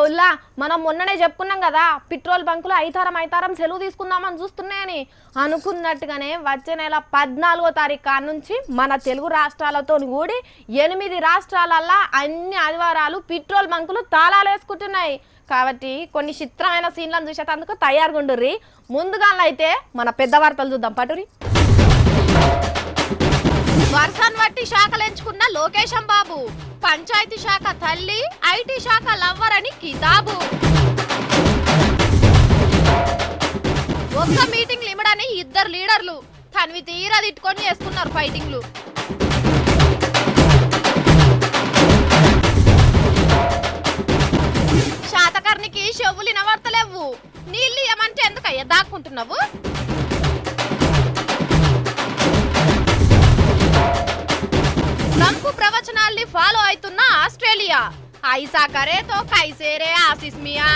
ఉల్లా మనం మొన్ననే చెప్పుకున్నాం కదా పెట్రోల్ బంకులు ఐతారం సెలవు తీసుకుందామని చూస్తున్నాయని అనుకున్నట్టుగానే వచ్చే నెల 14వ తారీఖు నుంచి మన తెలుగు రాష్ట్రాలతో కూడి 8 రాష్ట్రాలల్లో అన్ని ఆదివారాలు పెట్రోల్ బంకులు తాళాలు వేసుకుంటున్నాయి కాబట్టి కొన్ని చిత్రమైన సీన్లను చూసేందుకు తయారుగా ఉండుర్రి ముందుగా అయితే మన పెద్ద వార్తలు చూద్దాం పటురి వర్షాన్ని బట్టి శాఖలు ఎంచుకున్న లోకేశం బాబు పంచాయతీ శాఖ తల్లి ఐటీ శాఖ లవ్వర్ అని కితాబు ఒక్క మీటింగ్ లిమడని 2 లీడర్లు తనివి తీరా తిట్టుకొని వేసుకున్నారు ఫైటింగ్లు శాతకర్ణికి చెవులు వినబడతలేవు నీళ్ళు ఏమంటే ఎందుకయ్యా దాక్కుంటున్నావు ట్రంప్ ప్రవచనాల్ని ఫాలో అవుతున్న ఆస్ట్రేలియా ఐసా కరే తో కైసేరే ఆసిస్ మియా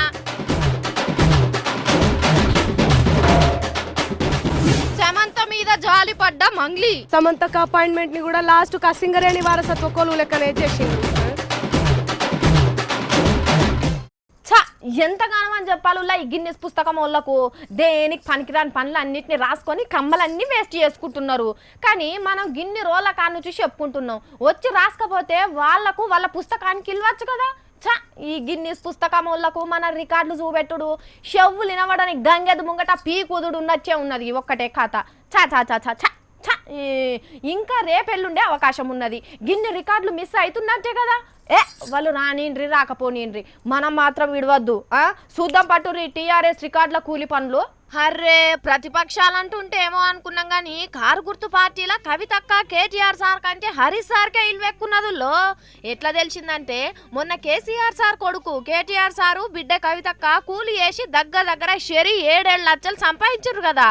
సమంత మీద జాలి పడ్డ మంగ్లీ సమంతకు అపాయింట్మెంట్ ని కూడా లాస్ట్ సింగరేణి వారసత్వ కొలువు లెక్కనే చేసిండు ఎంతగానో అని చెప్పాలి ఈ గిన్నెస్ పుస్తకం వాళ్ళకు దేనికి పనికిరాని పనులు అన్నిటిని రాసుకొని కమ్మలన్నీ వేస్ట్ చేసుకుంటున్నారు కానీ మనం గిన్నె రోళ్ళ కాను చూసి చెప్పుకుంటున్నాం వచ్చి రాసుకపోతే వాళ్ళ పుస్తకానికి ఇవ్వచ్చు కదా ఈ గిన్నెస్ పుస్తకం వాళ్ళకు మన రికార్డులు చూపెట్టుడు చెవులు వినవడానికి గంగెదు ముంగట పీకుదుడు ఉన్నచ్చే ఉన్నది ఒక్కటే కథ చా చా చా చా చా చా ఇంకా రేపెల్లుండే అవకాశం ఉన్నది గిన్నె రికార్డులు మిస్ అవుతున్నట్టే కదా వాళ్ళు రానిండ్రి రాకపోనిండ్రి మనం మాత్రం విడవద్దు చూద్దాం పట్టుర్రి టీఆర్ఎస్ రికార్డుల కూలి పనులు హర్రే ప్రతిపక్షాలంటుంటే ఏమో అనుకున్నాం గానీ కారు గుర్తు పార్టీల కవితక్క కేటీఆర్ సార్ కంటే హరీష్ సార్కే ఇల్వెక్కున్నదుల్లో ఎట్లా తెలిసిందంటే మొన్న కేసీఆర్ సార్ కొడుకు కేటీఆర్ సారు బిడ్డ కవితక్క కూలి వేసి దగ్గర 7 లక్షలు సంపాదించారు కదా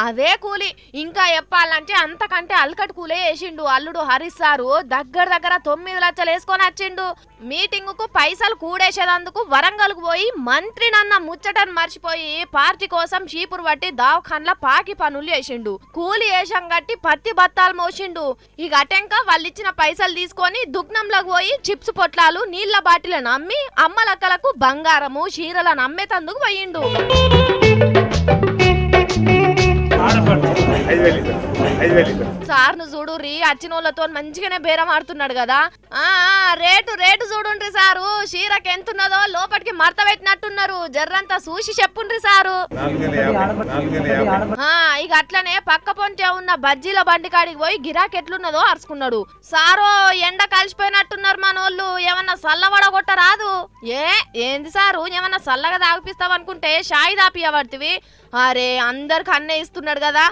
అదే కూలి ఇంకా చెప్పాలంటే అంతకంటే అల్కటి కూలే వేసిండు అల్లుడు హరీష్ సారు దగ్గర 9 లక్షలు వేసుకొని వచ్చిండు మీటింగ్ కు పైసలు కూడేసేదందుకు వరంగల్కు పోయి మంత్రి నన్న ముచ్చటను మర్చిపోయి పార్టీ కోసం చీపురు పట్టి దావఖాన్ల పాకి పనులు చేసిండు కూలి వేషం కట్టి పత్తి బత్తాలు మోసిండు ఇక అటెంక వాళ్ళు ఇచ్చిన పైసలు తీసుకొని దుగ్నంలోకి పోయి చిప్స్ పొట్లాలు నీళ్ల బాటిలను అమ్మి అమ్మలక్కలకు బంగారము చీరలను అమ్మేతందుకు పోయిండు సార్ను చూడుర్రి అచ్చినోళ్ళతో మంచిగానే బేరం ఆడుతున్నాడు కదా రేటు చూడుండ్రి సారు చీరకి ఎంతున్నదో లోపలికి మడత పెట్టినట్టున్నారు జర్రంతా చూసి చెప్పుండ్రి సారు ఇక అట్లనే పక్క పొంటే ఉన్న బజ్జీల బండి కాడికి పోయి గిరాకి ఎట్లున్నదో అరుచుకున్నాడు సారో ఎండ కలిసిపోయినట్టున్నారు మనోళ్ళు ఏమన్నా సల్లవడ కొట్ట రాదు ఏంది సారు ఏమన్నా సల్లగా తాగిపిస్తావు అనుకుంటే షాయి దాపియబడుతుంది అరే అందరికి అన్నే ఇస్తున్నాడు కదా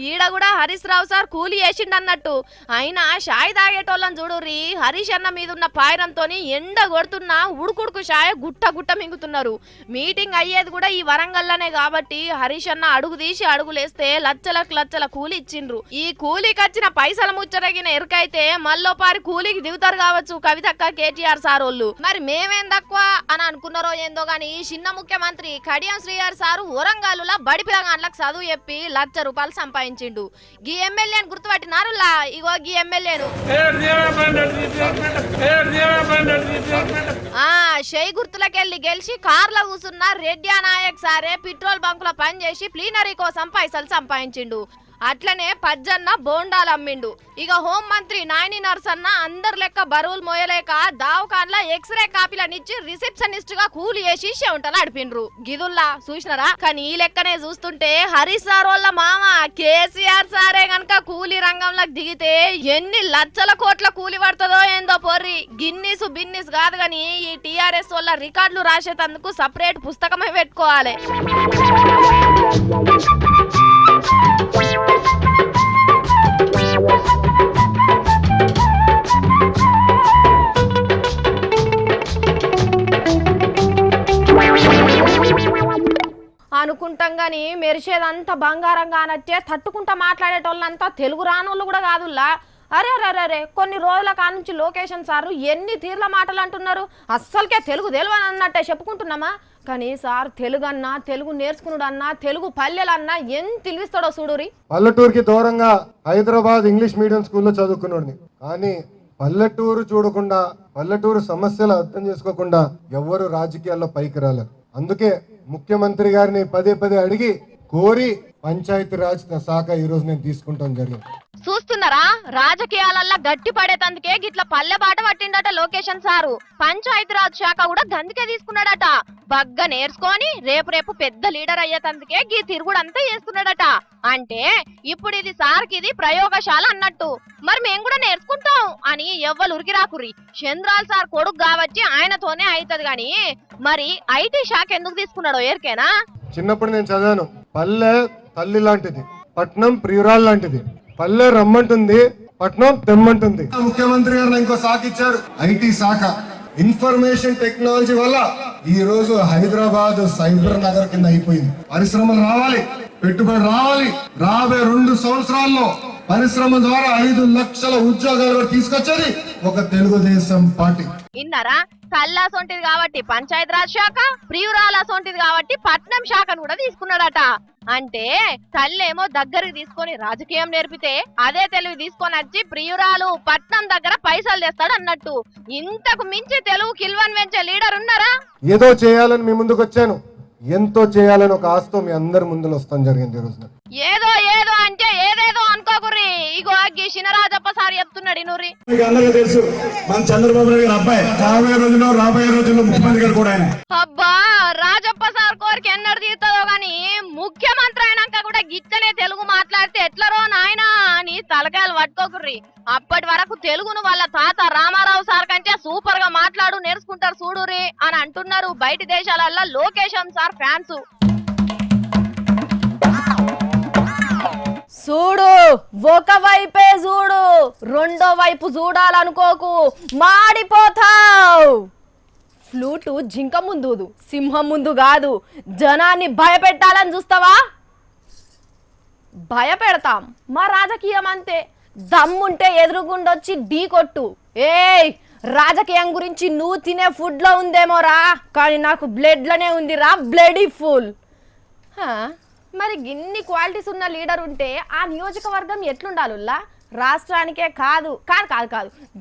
ఈడ కూడా హరీష్ రావు సార్ కూలి వేసిండు అన్నట్టు అయినా షాయి తాగేటోళ్ళని చూడుర్రి హరీష్ అన్న మీద ఉన్న పాయరంతో ఎండ కొడుతున్నా ఉడుకుడుకు షాయ గుట్ట మింగుతున్నారు మీటింగ్ అయ్యేది కూడా ఈ వరంగల్లోనే కాబట్టి హరీష్ అన్న అడుగు తీసి అడుగులేస్తే లచ్చల కూలి ఇచ్చిండ్రు ఈ కూలికి వచ్చిన పైసల ముచ్చరగిన ఎరుకైతే మళ్ళోపారి కూలికి దిగుతారు కావచ్చు కవితక్క కేటీఆర్ సార్ వాళ్ళు మరి మేమేం తక్కువ అని అనుకున్నారో ఏందో గాని చిన్న ముఖ్యమంత్రి కడియం శ్రీఆర్ సారు వరంగల్లులా బడి పిల్లగాండ్లకు చదువు చెప్పి ₹1,00,000 సంపాదించిండు గీ ఎమ్మెల్యేని గుర్తుపట్టినారులా ఇగో గీ ఎమ్మెల్యేను షై గుర్తులకెళ్ళి గెలిచి కార్లో కూర్చున్న రెడ్డి నాయక్ సారే పెట్రోల్ బంకుల పనిచేసి ప్లీనరీ కోసం పైసలు సంపాదించిండు అట్లనే పజ్జన్న బోండాలు అమ్మిండు ఇక హోం మంత్రి నాయని నర్సన్న అందరు లెక్క బరువులు మోయలేక దావకాన్ల ఎక్స్రే కాపీలనిచ్చి రిసెప్షనిస్ట్ గా కూలి వేసి చెవుంటలు అడిపిండ్రు గిదుల్లా చూసినారా కానీ ఈ లెక్కనే చూస్తుంటే హరీష్ సార్ వాళ్ళ మామ కేసీఆర్ సారే గనక కూలి రంగంలోకి దిగితే ఎన్ని లక్షల కోట్ల కూలి పడుతుందో ఏందో పోర్రి బిన్నిస్ కాదు గాని ఈ టీఆర్ఎస్ వాళ్ళ రికార్డులు రాసేటందుకు సపరేట్ పుస్తకమే పెట్టుకోవాలి అనుకుంటాం గాని మెరిసేదంతా బంగారంగా అనొచ్చే తట్టుకుంటా మాట్లాడేటోళ్ళంతా తెలుగు రానోళ్ళు కూడా కాదుల్లా అరే కొన్ని రోజుల కానుంచి లొకేషన్ సారు ఎన్ని తీర్ల మాటలు అంటున్నారు అస్సలకే తెలుగు తెలియని అన్నట్టే చెప్పుకుంటున్నామా కానీ సార్ తెలుగు అన్నా తెలుగు నేర్చుకున్నాడు అన్నా తెలుగు పల్లెలన్నా ఎంత తెలివిస్తాడో చూడురి పల్లెటూరుకి దూరంగా హైదరాబాద్ ఇంగ్లీష్ మీడియం స్కూల్లో చదువుకున్నాడు కానీ పల్లెటూరు చూడకుండా, పల్లెటూరు సమస్యలు అర్థం చేసుకోకుండా ఎవరు రాజకీయాల్లో పైకి రాలేరు. అందుకే ముఖ్యమంత్రి గారిని పదే పదే అడిగి కోరి పంచాయతీరాజ్ శాఖ ఈ రోజు నేను తీసుకుంటాం జరిగింది. చూస్తున్నారా, రాజకీయాలల్లా గట్టి పడేతందుకే గిట్ల పల్లె బాట పట్టిండట లోకేషన్ సారు. పంచాయతీరాజ్ శాఖ కూడా గందుకే తీసుకున్నాడట. బగ్గా నేర్చుకొని రేపు పెద్ద లీడర్ అయ్యేతందుకే గీ తిరుగుడంతా చేస్తున్నాడట. అంటే ఇప్పుడు ఇది సార్కి ఇది ప్రయోగశాల అన్నట్టు. మరి మేము కూడా నేర్చుకుంటాం అని ఎవ్వరు ఉరికి రాకుర్రి. చంద్రాల్ సార్ కొడుకు కాబట్టి ఆయనతోనే అవుతుంది గాని మరి ఐటీ శాఖ ఎందుకు తీసుకున్నాడో ఎరికేనా? చిన్నప్పుడు నేను చదివాను, పల్లె తల్లి లాంటిది, పట్నం ప్రియురాలు లాంటిది. పల్లె రమ్మంటుంది, పట్నం తెమ్మంటుంది. ముఖ్యమంత్రి గారు ఇంకో శాఖ ఇచ్చారు, ఐటీ శాఖ. ఇన్ఫర్మేషన్ టెక్నాలజీ వల్ల ఈ రోజు హైదరాబాద్ సైబర్ నగర్ కింద అయిపోయింది. పరిశ్రమలు రావాలి, పెట్టుబడి రావాలి. రాబోయే 2 సంవత్సరాల్లో పరిశ్రమ ద్వారా 5 లక్షల ఉద్యోగాలు తీసుకొచ్చేది ఒక తెలుగుదేశం పార్టీ. ఇన్నారా, కల్లా సొంటిది కాబట్టి పంచాయతీరాజ్ శాఖ, ప్రియురాల సొంటిది కాబట్టి పట్నం శాఖను కూడా తీసుకున్నాడట. అంటే తల్లేమో దగ్గరికి తీసుకొని రాజకీయం నేర్పితే అదే తెలివి తీసుకొని వచ్చి ప్రియురాలు పట్నం దగ్గర పైసలు తెస్తాడు అన్నట్టు. ఇంతకు మించి తెలుగు కిల్వన్ వెంచే లీడర్ ఉన్నారా? ఏదో చేయాలని మీ ముందుకు వచ్చాను, ఎంతో చేయాలని ఒక ఆశతో మీ అందరి ముందులో వస్తాం జరిగింది ఈ రోజున. ఏదో ఏదో అంటే ఏదేదో అనుకోకుర్రి. ఇగో చినరాజప్ప సార్ చెప్తున్నాడు నూరి. అందరికీ తెలుసు, మన చంద్రబాబు నాయుడు గారి అబ్బాయి రాబోయే రోజుల్లో ముఖ్యమంత్రి గారు కూడా ఆయన. అబ్బా, రాజప్ప సార్ కోరిక ఎన్నడు తీరుతుందో గాని ముఖ్యమంత్రి అయినాక కూడా గిట్టనే తెలుగు మాట్లాడితే ఎట్లరో నాయనా అని తలకాయలు పట్టుకోకుర్రి. అప్పటి వరకు తెలుగును వాళ్ళ తాత రామారావు సార్ కంటే సూపర్ గా మాట్లాడు నేర్చుకుంటారు చూడురి అని అంటున్నారు బయట దేశాలల్లో లోకేషన్ సార్ ఫ్యాన్స్. చూడు, ఒకవైపే చూడు, రెండో వైపు చూడాలనుకోకు, మాడిపోతావు. ఫ్లూటు జింక ముందు, సింహం ముందు కాదు. జనాన్ని భయపెట్టాలని చూస్తావా? భయపెడతాం. మా రాజకీయం అంతే. దమ్ముంటే ఎదురుగుండొచ్చి ఢీ కొట్టు. ఏయ్, రాజకీయం గురించి నువ్వు తినే ఫుడ్లో ఉందేమోరా, కానీ నాకు బ్లడ్లోనే ఉందిరా, బ్లడీ ఫుల్. మరి ఇన్ని క్వాలిటీస్ ఉన్న లీడర్ ఉంటే ఆ నియోజకవర్గం ఎట్లుండాలుల్లా? రాష్ట్రానికే కాదు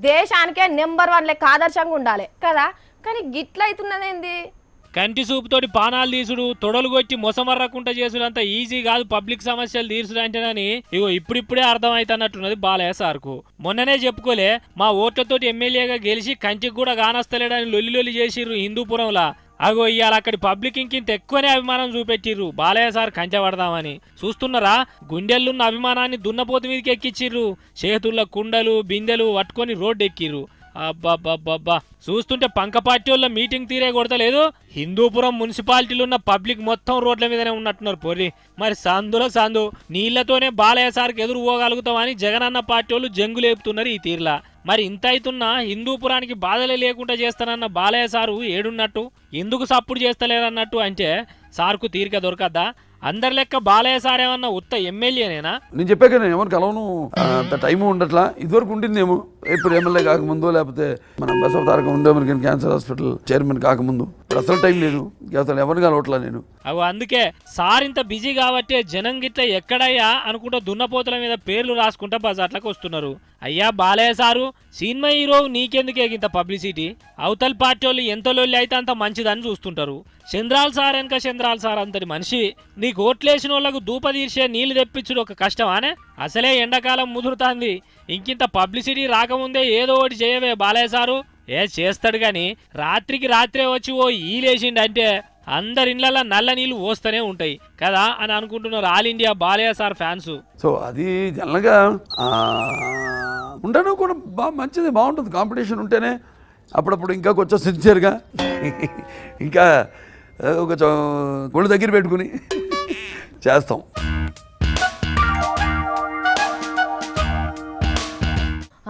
దేశానికే నెంబర్ 1 లెక్క ఆదర్శంగా ఉండాలి కదా. కానీ గిట్లయితున్నదేంది? కంటి సూపుతోటి పానాలు తీసుడు, తొడలు కొట్టి మొసమర్రకుంట చేసుడు అంత ఈజీ కాదు పబ్లిక్ సమస్యలు తీర్చుడు అంటేనని ఇగో ఇప్పుడిప్పుడే అర్థమైతున్నట్టున్నది బాలయ్య సార్కు. మొన్ననే చెప్పుకోలే, మా ఓట్లతోటి ఎమ్మెల్యేగా గెలిచి కంచికి కూడా కానస్తలేడని లొల్లి చేసిర్రు హిందూపురంలా. అగో ఇవాళ అక్కడి పబ్లిక్ ఇంకింత ఎక్కువనే అభిమానం చూపెట్టిర్రు బాలయ్య సార్ కంచెపడదామని. చూస్తున్నారా, గుండెల్లున్న అభిమానాన్ని దున్నపోతు మీదకి ఎక్కిచ్చిర్రు. చేతుల్లో కుండలు బిందెలు పట్టుకొని రోడ్డు ఎక్కిర్రు. అబ్బాబ్బాబ్బా, చూస్తుంటే పంక పార్టీ వాళ్ళ మీటింగ్ తీరే కొడతలేదు. హిందూపురం మున్సిపాలిటీలో ఉన్న పబ్లిక్ మొత్తం రోడ్ల మీదనే ఉన్నట్టున్నారు పొర్రి. మరి సందు నీళ్లతోనే బాలయ్య సార్కి ఎదురు పోగలుగుతామని జగనన్న పార్టీ వాళ్ళు జంగు లేపుతున్నారు ఈ తీర్లా. మరి ఇంత అవుతున్నా హిందూపురానికి బాధలే లేకుండా చేస్తానన్న బాలయ్య సారు ఏడున్నట్టు, ఎందుకు సప్పుడు చేస్తలేరన్నట్టు అంటే సార్కు తీరిక దొరకద్దా? అందరి లెక్క బాలయ్య సార్ ఏమన్నా ఉత్త ఎమ్మెల్యేనేనా? నేను చెప్పాక నేను ఎవరు కలవను, అంత టైము ఉండట్లా. ఇదివరకు ఉండిందేమో, ఇప్పుడు ఎమ్మెల్యే కాకముందు, లేకపోతే మన బసవతారకం ఉండే అమెరికన్ క్యాన్సర్ హాస్పిటల్ చైర్మన్ కాకముందు. ఇప్పుడు అసలు టైం లేదు, అసలు ఎవరిని కలవట్లా నేను. అవు అందుకే సార్ ఇంత బిజీ కాబట్టి జనం గిట్ల ఎక్కడయ్యా అనుకుంటా దున్నపోతుల మీద పేర్లు రాసుకుంటా బజార్లకు వస్తున్నారు. అయ్యా బాలయ్య సారు, సినిమా హీరో నీకెందుకే ఇంత పబ్లిసిటీ? అవతల పార్టీ వాళ్ళు ఎంత లొల్లి అయితే అంత మంచిదని చూస్తుంటారు. చంద్రాల్ సార్ వెనక చంద్రాల్ సార్ అంతటి మనిషి. నీకు ఓట్లేసిన వాళ్ళకు దూప తీర్చే నీళ్లు తెప్పించుడు ఒక కష్టమానే? అసలే ఎండాకాలం ముదురుతాంది, ఇంకింత పబ్లిసిటీ రాకముందే ఏదో ఒకటి చేయవే బాలయ్య సారు. చేస్తాడు గాని రాత్రికి రాత్రే వచ్చి ఓ ఈలేసిండంటే అందరి ఇళ్లలో నల్ల నీళ్లు పోస్తూనే ఉంటాయి కదా అని అనుకుంటున్నారు all India Balayya sir fans. So అది జనరల్గా ఉండడం కూడా మంచిది, బాగుంటుంది. కాంపిటీషన్ ఉంటేనే అప్పుడప్పుడు ఇంకా కొంచెం సిన్సియర్గా, ఇంకా కొంచెం ఒళ్ళు దగ్గర పెట్టుకుని చేస్తాం.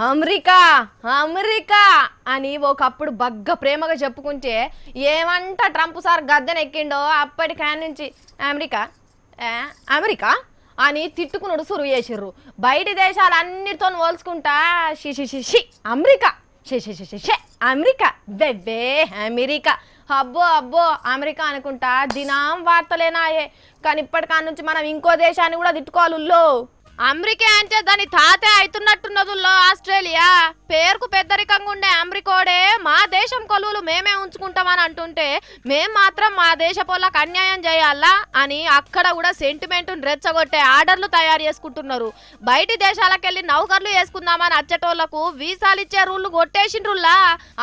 అమెరికా అని ఒకప్పుడు బగ్గ ప్రేమగా చెప్పుకుంటే ఏమంట ట్రంప్ సార్ గద్దెన ఎక్కిండో అప్పటి కాడ నుంచి అమెరికా అని తిట్టుకున్నాడు సురువు చేసిర్రు. బయటి దేశాలన్నిటితో పోల్చుకుంటా అమెరికా అమెరికా బెబ్బే అమెరికా అబ్బో అమెరికా అనుకుంటా దినం వార్తలేనాయే. కానీ ఇప్పటికా నుంచి మనం ఇంకో దేశాన్ని కూడా తిట్టుకోవాలో. అమెరికా అంటే దాని తాతే అవుతున్నట్టున్నదుల్లో ఆస్ట్రేలియా పేరుకు పెద్దరికంగా ఉండే అమెరికోడే మా దేశం కొలువులు మేమే ఉంచుకుంటామని అంటుంటే మేం మాత్రం మా దేశపోళ్ళకు అన్యాయం చేయాలా అని అక్కడ కూడా సెంటిమెంట్ రెచ్చగొట్టే ఆర్డర్లు తయారు చేసుకుంటున్నారు. బయటి దేశాలకెళ్ళి నౌకర్లు వేసుకుందామని అచ్చటోళ్లకు వీసాలు ఇచ్చే రూళ్లు కొట్టేసిండ్రుల్లా.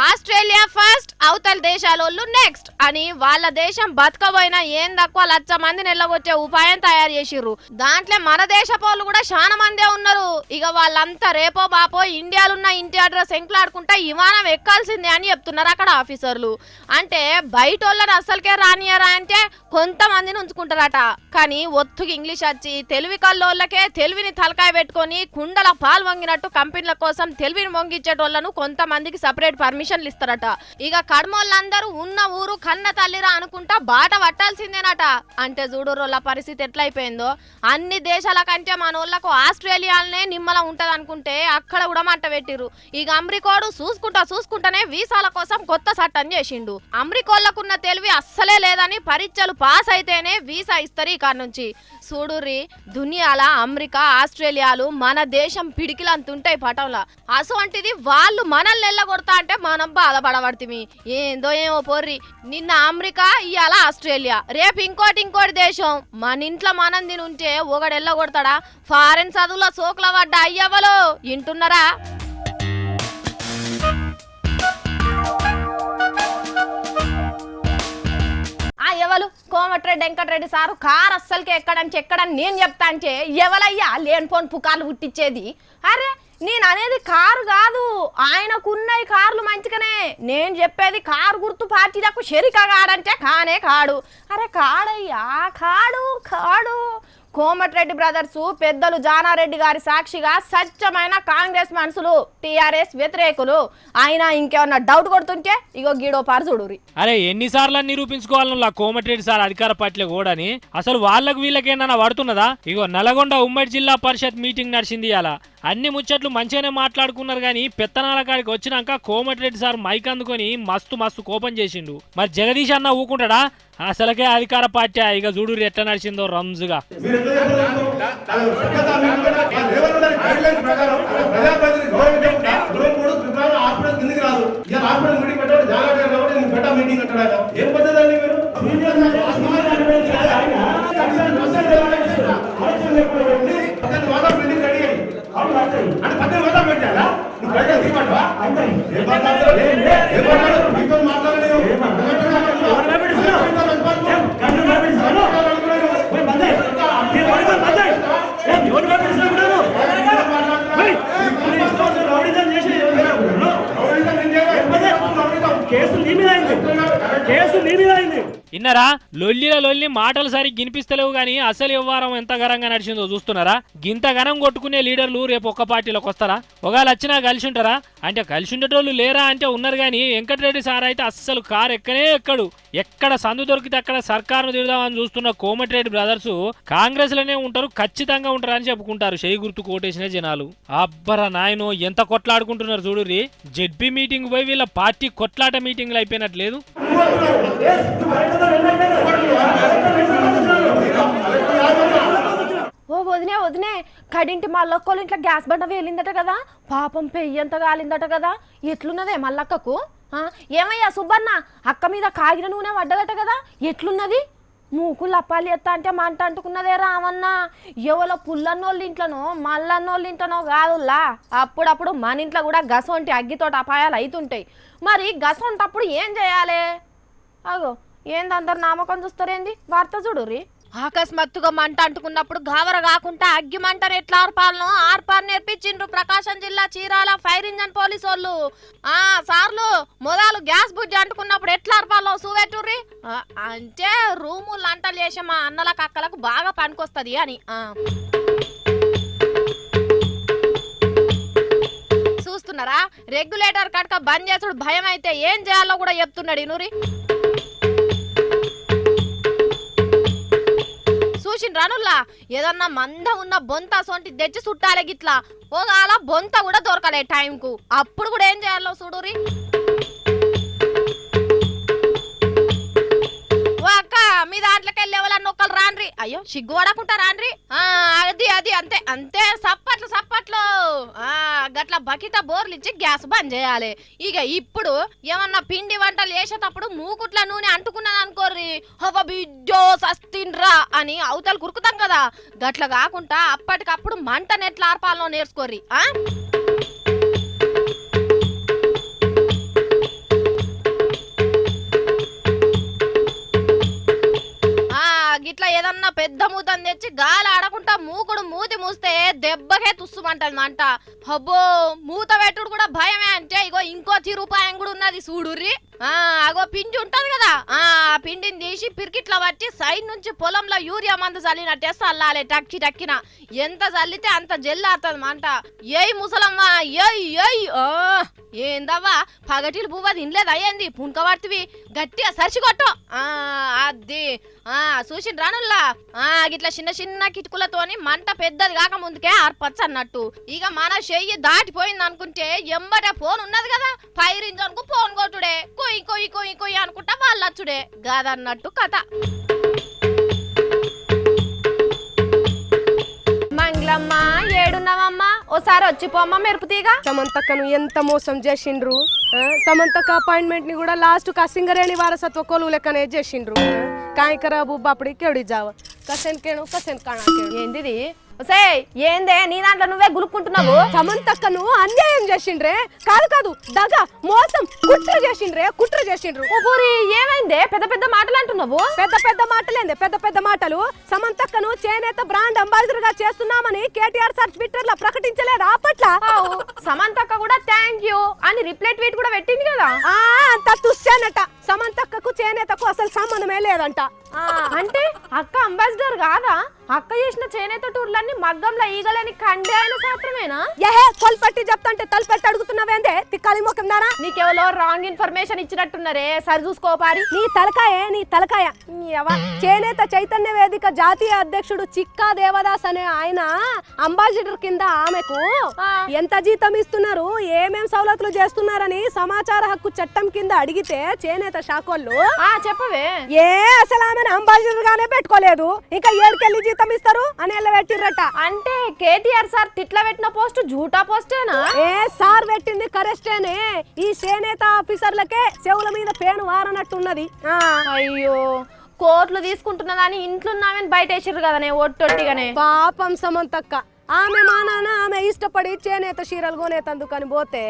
ఆస్ట్రేలియా ఫస్ట్, అవతల దేశాలోళ్ళు నెక్స్ట్ అని వాళ్ళ దేశం బతకబోయినా ఏం తక్కువ 1,00,000 మందిని ఎల్లగొట్టే ఉపాయం తయారు చేసిర్రు. దాంట్లో మన దేశపోళ్ళు కూడా చాలా మందే ఉన్నారు. ఇక వాళ్ళంతా రేపో బాపో ఇండియాలున్న ఇంటి అడ్రస్ ఎంకులాడుకుంటా విమానం ఎక్కాల్సిందే అని చెప్తున్నారు అక్కడ ఆఫీసర్లు. అంటే బయట వాళ్ళని అస్సలకే రానియరా అంటే కొంతమందిని ఉంచుకుంటారట. కానీ ఒత్తుకి ఇంగ్లీష్ వచ్చి తెలివి కల్లోళ్ళకే తెలివిని తలకాయ పెట్టుకొని కుండల పాలు వంగినట్టు కంపెనీల కోసం తెలివిని వంగిచ్చేటోళ్లను కొంతమందికి సపరేట్ పర్మిషన్లు ఇస్తారట. ఇక కడమోళ్ళందరూ ఉన్న ఊరు కన్న తల్లిరా అనుకుంటా బాట పట్టాల్సిందేనట. అంటే చూడురోళ్ళ పరిస్థితి ఎట్లయిపోయిందో. అన్ని దేశాల కంటే మనోళ్ళకు ఆస్ట్రేలియాలనే నిమ్మల ఉంటది అనుకుంటే అక్కడ కూడా మంట పెట్టిర్రు. ఇక అమెరికోడు చూసుకుంటానే వీసాల కోసం కొత్త చట్టం చేసిండు. అమెరికోళ్లకున్న తెలివి అస్సలే లేదని పరీక్షలు పాస్ అయితేనే వీసా ఇస్తారు ఈ కాడ నుంచి. చూడుర్రి, దునియాల అమెరికా ఆస్ట్రేలియాలు మన దేశం పిడికిలంతుంటాయి పటంలా. అసొంటిది వాళ్ళు మనల్ని ఎల్లగొడతా అంటే మనం బాధపడబడుతుంది. ఏందో ఏమో పోర్రి, నిన్న అమెరికా ఇవాళ ఆస్ట్రేలియా, రేపు ఇంకోటి దేశం. మన ఇంట్లో మనం తినుంటే ఒకడు ఎల్లగొడతాడా? ఫారెన్ చదువుల సోకుల పడ్డ అయ్యవ్వలో వింటున్నారా? ఎవరు కోమటిరెడ్డి వెంకటరెడ్డి సారు కారు అస్సలకి ఎక్కడని నేను చెప్తా అంటే ఎవలయ్యా లేనిపోని పుకార్లు పుట్టించేది? అరే నేను అనేది కారు కాదు, ఆయనకున్నాయి కార్లు మంచిగానే. నేను చెప్పేది కారు గుర్తు పార్టీలకు షరికా కాడంటే కానే కాడు. అరే కాడయ్యా, కాడు. కోమటిరెడ్డి బ్రదర్స్ పెద్దలు జానారెడ్డి గారి సాక్షిగా స్వచ్ఛమైన కాంగ్రెస్ మనుషులు, టీఆర్ఎస్ వ్యతిరేకులు. అయినా ఇంకేమన్నా డౌట్ కొడుతుంటే ఇగో గీడో పార్సుడురి. అరే ఎన్నిసార్లు నిరూపించుకోవాలన్నా కోమటిరెడ్డి సార్ అధికార పార్టీలో కూడాని అసలు వాళ్ళకు వీళ్ళకేనా పడుతున్నదా? ఇగో నల్గొండ ఉమ్మడి జిల్లా పరిషత్ మీటింగ్ నడిచింది. అలా అన్ని ముచ్చట్లు మంచిగానే మాట్లాడుకున్నారు కానీ పెత్తనాల కాడికి వచ్చినాక కోమటిరెడ్డి సార్ మైక్ అందుకొని మస్తు కోపం చేసిండు. మరి జగదీష్ అన్న ఊకుంటాడా? అసలకే అధికార పార్టీ. ఇక చూడు ఎట్లా నడిచిందో రంజుగా. ఇన్నరా లొల్లి మాటలు సరిగ్గా వినిపిస్తలేవు గానీ అసలు వ్యవహారం ఎంత ఘనంగా నడిచిందో చూస్తున్నారా? గింత ఘనం కొట్టుకునే లీడర్లు రేపు ఒక్క పార్టీలోకి వస్తారా? ఒకవేళ వచ్చినా కలిసి ఉంటారా? అంటే కలిసి ఉండేటోళ్ళు లేరా అంటే ఉన్నారు కానీ వెంకటరెడ్డి సార్ అయితే అస్సలు కారు ఎక్కడు. ఎక్కడ సందు దొరికితే అక్కడ సర్కారును తిడదామని చూస్తున్న కోమటిరెడ్డి బ్రదర్స్ కాంగ్రెస్ లోనే ఉంటారు, ఖచ్చితంగా ఉంటారు అని చెప్పుకుంటారు. చేయి గుర్తు కోటేసిన జనాలు. అబ్బరా నాయనో ఎంత కొట్లాడుకుంటున్నారు చూడుర్రి. జెడ్పీ మీటింగ్ పోయి వీళ్ళ పార్టీ కొట్లాట మీటింగ్లు అయిపోయినట్లేదు. ఓ వదినే కడింటి మల్లొక్కలు ఇంట్లో గ్యాస్ బండ వేలిందట కదా, పాపం పెయ్యంత కాలిందట కదా. ఎట్లున్నదే మల్లక్కకు? ఏమయ్యా సుబ్బన్న, అక్క మీద కాగిన నూనె పడ్డదట కదా, ఎట్లున్నది? మూకులు అప్పాలి ఎత్తా అంటే మంట అంటుకున్నదే రామన్న. ఎవరో పుల్లన్నోళ్ళ ఇంట్లోనో మల్లన్నోళ్ళ ఇంట్లోనో కాదుల్లా, అప్పుడప్పుడు మన ఇంట్లో కూడా గసొంటి అగ్గితోటి అపాయాలు అవుతుంటాయి. మరి గసొంటప్పుడు ఏం చేయాలి? అగో ఏందందరు నామకం చూస్తారేంది? వార్త చూడుర్రి. అకస్మాత్తుగా మంట అంటుకున్నప్పుడు గావర కాకుండా అగ్గి మంటను ఎట్లా ఆర్పాలు నేర్పించిండ్రు ప్రకాశం జిల్లా చీరాల ఫైర్ ఇంజన్ పోలీసు వాళ్ళు. సార్లు మొదలు గ్యాస్ బుజ్జి అంటుకున్నప్పుడు ఎట్లా ఆర్పాలో చూపెట్టుర్రి. అంటే రూములు అంటలు చేసే మా అన్నలకు అక్కలకు బాగా పనికొస్తుంది అని. చూస్తున్నారా, రెగ్యులేటర్ కనుక బంద్ చేసుడు భయం అయితే ఏం చేయాలో కూడా చెప్తున్నాడు ఇనురి. చూసిండ్రానుల్లా, ఏదన్నా మంద ఉన్న బొంత సొంటి తెచ్చి చుట్టాలే గిట్లా. ఒకవేళ బొంత కూడా దొరకలే టైంకు, అప్పుడు కూడా ఏం చేయాలో చూడురి. ఓ అక్క, మీ దాంట్లోకి వెళ్ళి ఎవరన్నా ఒకళ్ళు రాన్రి. అయ్యో సిగ్గు పడకుండా రాన్రి. అది అది అంతే అంతే సప్పట్లు సప్పట్లు. గట్ల బకిట బోర్లు ఇచ్చి గ్యాస్ బంద్ చేయాలి. ఇక ఇప్పుడు ఏమన్నా పిండి వంటలు చేసేటప్పుడు మూకుట్ల నూనె అంటుకున్నది అనుకోర్రి, హవ బిడ్డో సస్తిన్రా అని అవతలు కురుకుతాం కదా. గట్ల కాకుండా అప్పటికప్పుడు మంటను ఎట్లా ఆర్పాలనో నేర్చుకోర్రి. గిట్లా ఏదన్నా పెద్ద మూతని తెచ్చి గాలి ఆడకుండా మూకుడు మూతి మూస్తే దెబ్బకే తుస్సుమంటది మంట. హబ్బో మూత పెట్టుడు కూడా భయమే. అంటే ఇగో ఇంకో తిరుపాయం కూడా ఉన్నది చూడుర్రి. అగో పిండి ఉంటది కదా, ఆ పిండిని తీసి పిరికిట్లా పట్టి సైడ్ నుంచి పొలంలో యూరియా మందు చల్లినట్టే చల్లాలి. టక్కి టక్కిన ఎంత చల్లితే అంత జల్లాడుతుంది మంట. ఏయ్ ముసలమ్మ ఏయ్ ఏయ్ ఏందవ్వా పగటిలు పువ్వ తినలేదు అయ్యింది పుంక పడుతుంది గట్టిగా సరిచికొట్టు. అది చూసిన రానుల్లా గిట్లా చిన్న చిన్న కిటుకులతోని మంట పెద్దది కాక ముందుకే ఆర్పచ్చు అన్నట్టు. ఇక మన చెయ్యి దాటిపోయింది అనుకుంటే ఎంబటే ఫోన్ ఉన్నది కదా, ఫైర్ ఇంజన్ కు ఫోన్ కొట్టుడే, కొయ్యి కొయ్యి కొయ్యి కొయ్యి అనుకుంటా వాళ్ళు వచ్చుడే గాదన్నట్టు కథ. మంగళమ్మ ఏడున్నావమ్మా, ఓసారి వచ్చిపోమ్మా మెరుపుతీగా. సమంతక్కను ఎంత మోసం చేసిండ్రు. సమంతక్క అపాయింట్మెంట్ ని కూడా లాస్ట్ సింగరేణి వారసత్వ కొలువు లెక్కనే చేసిండ్రు. కాయకరా బుబ్బప్పుడు కెడి జావ కసెన్ కేణు కసెన్ కాణా. ఏంది ఏందే నీ దాంట్లో నువ్వే గులుక్కుంటున్నావు? సమంతక్కను అన్యాయం చేసిండ్రే. కాదు కాదు దగ మోసం కుట్ర చేసిండ్రే, కుట్ర చేసిండ్రు. ఏమైందే పెద్ద పెద్ద మాటలు అంటున్నావు? పెద్ద పెద్ద మాటలేందే పెద్ద పెద్ద మాటలు. సమంతక్కను చేనేత బ్రాండ్ అంబాసిడర్ గా చేస్తున్నామని కేటీఆర్ సార్ ట్విట్టర్ లో ప్రకటించలేదు అప్పట్లా. సమంతక్క కూడా థ్యాంక్ యూ అని రిప్లై ట్వీట్ కూడా పెట్టింది కదా. అంత తుస్సానట. సమంతక్కకు చేనేతకు అసలు సంబంధమే లేదంట. అంటే అక్క అంబాసిడర్ కాదా? అక్క చేసిన చేనేత టూర్లన్నీ మగ్గంలో ఈగలని కండే అయిన శాస్త్రమేనా? ఏహే తొలిపెట్టి చెప్తాంటే తొలిపెట్టి అడుగుతున్నావేందే తిక్కాలి మొక్కం దానా? నీకెవరో రాంగ్ ఇన్ఫర్మేషన్ ఇచ్చినట్టున్నారే, సరి చూసుకోపారి. నీ తలకాయ చేనేత చైతన్య వేదిక జాతీయ అధ్యక్షుడు చిక్కా దేవదాస్ అనే ఆయన అంబాసిడర్ కింద ఆమెకు ఎంత జీతం ఇస్తున్నారు, ఏమేం సౌలతులు చేస్తున్నారని సమాచార హక్కు చట్టం కింద అడిగితే చేనేత శాఖోళ్ళు చెప్పవే అసలు ఆమెను అంబాసిడర్ గానే పెట్టుకోలేదు, ఇంకా ఏడుకెళ్ళి జీతం ఇస్తారు అని పెట్టిర్రట. అంటే కేటీఆర్ సార్ తిట్ల పెట్టిన పోస్ట్ జూటా పోస్టేనా? సార్ పెట్టింది కరెస్టేనే. ఈ చేనేత ఆఫీసర్లకే చెవుల మీద పేను వారనట్టున్నది. అయ్యో కోట్లు తీసుకుంటున్నదని ఇంట్లో ఉన్నామని బయట వేసిర్రు కదనే ఒట్టొట్టిగానే. పాపం సమంతక్క ఆమె మానాన ఆమె ఇష్టపడి చేనేత చీరలు కొనేతందుకని పోతే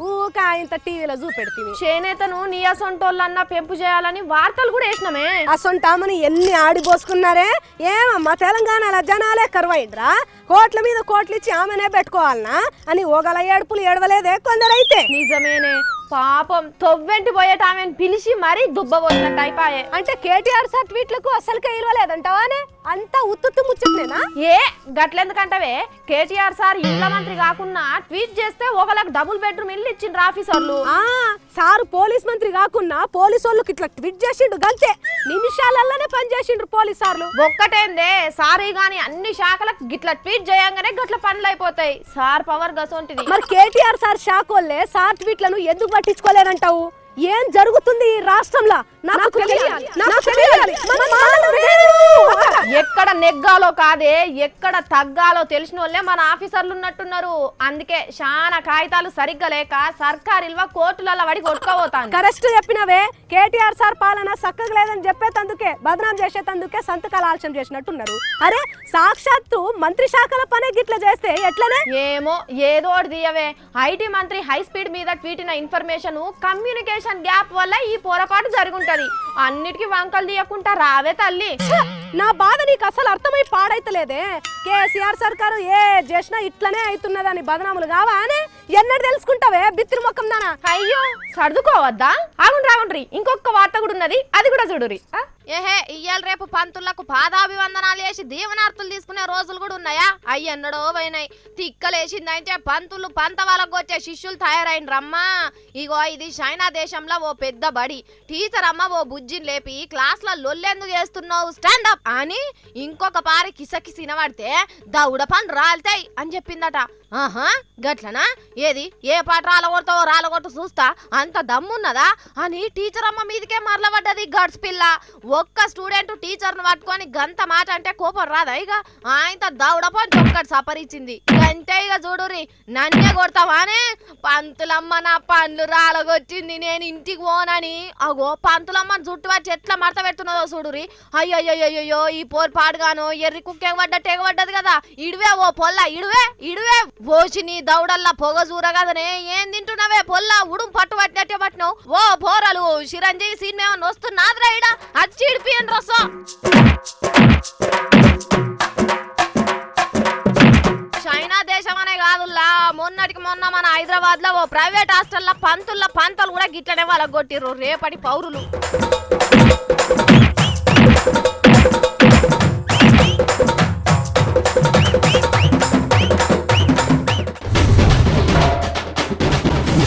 ఊక ఇంత టీవీలో చూపెడుతుంది. చేనేతను నీ అసొంటోళ్ళన్నా పెంపు చేయాలని వార్తలు కూడా వేసినామే. అసొంటామని ఎన్ని ఆడిపోసుకున్నారే. ఏమమ్మా తెలంగాణలో జనాలే కరువైండ్రా, కోట్ల మీద కోట్లు ఇచ్చి ఆమెనే పెట్టుకోవాలనా అని ఓగల ఏడుపులు ఏడవలేదే కొందరైతే. నిజమేనే పాపం తొవ్వెంటి పోయేట ఆమెను పిలిచి మరీ దుబ్బబోతున్నట్టు అయిపోయే. అంటే కేటీఆర్ సార్ ట్వీట్లకు అసలుకే ఇవ్వలేదంటావానే? అంతా ఉత్తుత్తు ముచ్చట్లేనా? గట్లెందుకంటవే? కేటీఆర్ సార్ ఇండ్ల మంత్రి కాకుండా ట్వీట్ చేస్తే ఒకళ్ళకి డబుల్ బెడ్రూమ్ ఇల్లు ఇచ్చిండ్రు ఆఫీసర్లు. సార్ పోలీస్ మంత్రి కాకుండా పోలీసు వాళ్ళకి ఇట్లా ట్వీట్ చేసిండు గంతే, నిమిషాలలోనే పని చేసిండ్రు పోలీసు సార్లు. ఒక్కటేందే సారీ గాని అన్ని శాఖలకు గిట్లా ట్వీట్ చేయంగానే గట్ల పనులు అయిపోతాయి. సార్ పవర్ గసొంటిది. మరి కేటీఆర్ సార్ శాఖోళ్ళే సార్ ట్వీట్లను ఎందుకు పట్టించుకోలేదంటావు? ఏం జరుగుతుంది ఈ రాష్ట్రంలో నాకు తెలియాలి. ఎక్కడ నెగ్గాలో కాదే ఎక్కడ తగ్గాలో తెలిసిన వాళ్ళే మన ఆఫీసర్లు ఉన్నట్టున్నారు. అందుకే చాలా కాగితాలు సరిగ్గా లేక సర్కార్ ఇల్వ కోర్టులలో పడి కొట్టుకోబోతాను. కరెక్ట్ చెప్పినవే. కేటీఆర్ సార్ పాలన చక్కగా లేదని చెప్పేతందుకే బదనాం చేసేతందుకే సంతకాలు ఆలస్యం చేసినట్టున్నారు. అరే సాక్షాత్తు మంత్రి శాఖల పనే గిట్ల చేస్తే ఎట్లనే? ఏమో ఏదో తీయవే. ఐటీ మంత్రి హై స్పీడ్ మీద ట్వీటిన ఇన్ఫర్మేషన్ కమ్యూనికేషన్ గ్యాప్ వల్ల ఈ పొరపాటు జరుగుంటది. అన్నిటికీ వంకలు తీయకుండా రావే తల్లి. నా బాధ నీకు అసలు అర్థమై పాడైతలేదే. కేసీఆర్ సర్కారు ఏ చేసినా ఇట్లనే అవుతున్నదని బదనాములు కావా అని ఎన్నడు తెలుసుకుంటావే బిత్తిరి మొక్కం దానా? అయ్యో సర్దుకోవద్దా? ఆగుండ్రి ఇంకొక వార్త కూడా ఉన్నది, అది కూడా చూడురి. ఇయ్యాల రేపు పంతులకు పాదాభివందనాలు వేసి దీవనార్థులు తీసుకునే రోజులు కూడా ఉన్నాయా? అయ్యన్నడో పోయినాయి. తిక్కలేసిందంటే పంతులు పంత వాళ్ళకు వచ్చే శిష్యులు తయారైనరమ్మా. ఇగో ఇది చైనా దేశంలో ఓ పెద్ద బడి. టీచర్ అమ్మ ఓ బుజ్జిని లేపి క్లాస్ లో లొల్లెందుకు చేస్తున్నావు స్టాండప్ అని ఇంకొక పారి కిసకిసి వినబడితే దౌడ పని రాలుతాయి అని చెప్పిందట. గట్లనా? ఏది ఏ పాట రాలగొడతావో రాలగొట్టు చూస్తా, అంత దమ్మున్నదా అని టీచర్ అమ్మ మీదకే మరలబడ్డది గడ్స్ పిల్ల. ఒక్క స్టూడెంట్ టీచర్ ను పట్టుకొని గంత మాట అంటే కోపం రాదా? ఇక ఆయనతో దౌడపని ఒక్కటి సపరిచింది అంటే ఇక చూడురి నన్నే కొడతావానే పంతులమ్మ నా పండ్లు రాలగొచ్చింది నేను ఇంటికి పోనని. అగో పంతులమ్మ జుట్టు వచ్చి ఎట్లా మడత పెడుతున్నదో చూడురి. అయ్యో ఈ పోరు పాడుగాను ఎర్రి కుక్క ఎగబడ్డట్టు ఎగబడ్డది కదా. ఇడివే ఓ పొల్ల ఇడివే పోసి నీ దౌడల్లా పొగ చూర కదనే. ఏం తింటున్నావే పొల్ల ఉడుం పట్టు పట్టినట్టే పట్టినావు. ఓ పోరలు చిరంజీవి సీన్ ఏమన్నా వస్తున్నాద్రా ఇడ అచ్చి ఇడిపియండి రసం. చైనా దేశం అనే కాదుల్లా మొన్నటికి మొన్న మన హైదరాబాద్ లో ఓ ప్రైవేట్ హాస్టల్లో పంతులు కూడా గిట్లనే వాళ్ళకి కొట్టిర్రు రేపటి పౌరులు.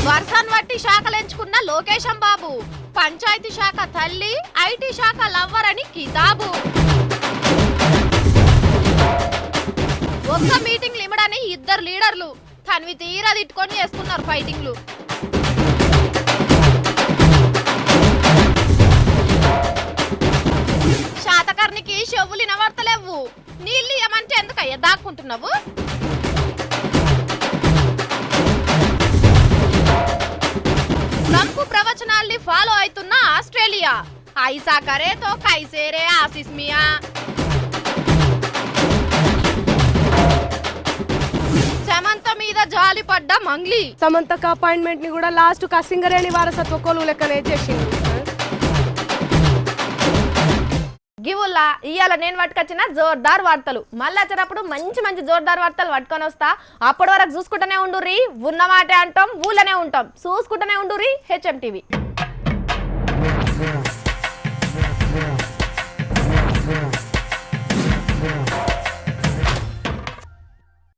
వర్షాన్ని బట్టి శాఖలు ఎంచుకున్న లోకేశం బాబు పంచాయతీ శాఖ తల్లి ఐటీ శాఖ లవ్వర్ అని కితాబు. ఒక్క మీటింగ్ లిమడని ఇద్దరు లీడర్లు తనివి తీరా తిట్టుకొని చేసుకున్నారు ఫైటింగ్లు. శాతకర్ణికి చెవులు వినబడతలేవు. నీళ్ళు ఏమంటే ఎందుకయ్యా దాక్కుంటున్నావు? ట్రంప్ ప్రవచనాల్ని ఫాలో అవుతున్న ఆస్ట్రేలియా ఐసా కరే తో కైసేరే ఆసిస్ మియా. సమంత మీద జాలి పడ్డ మంగ్లీ. సమంతకు అపాయింట్మెంట్ ని కూడా లాస్ట్ సింగరేణి వారసత్వ కొలువు లెక్కనే చేసిండు. గివుల్లా ఇవాళ నేను పట్టుకొచ్చిన జోర్దార్ వార్తలు. మళ్ళీ వచ్చేటప్పుడు మంచి జోర్దార్ వార్తలు పట్టుకొని వస్తా. అప్పటి వరకు చూసుకుంటూనే ఉండుర్రి. ఉన్న మాటే అంటాం ఊళ్ళనే ఉంటాం. చూసుకుంటూనే ఉండుర్రి HM TV.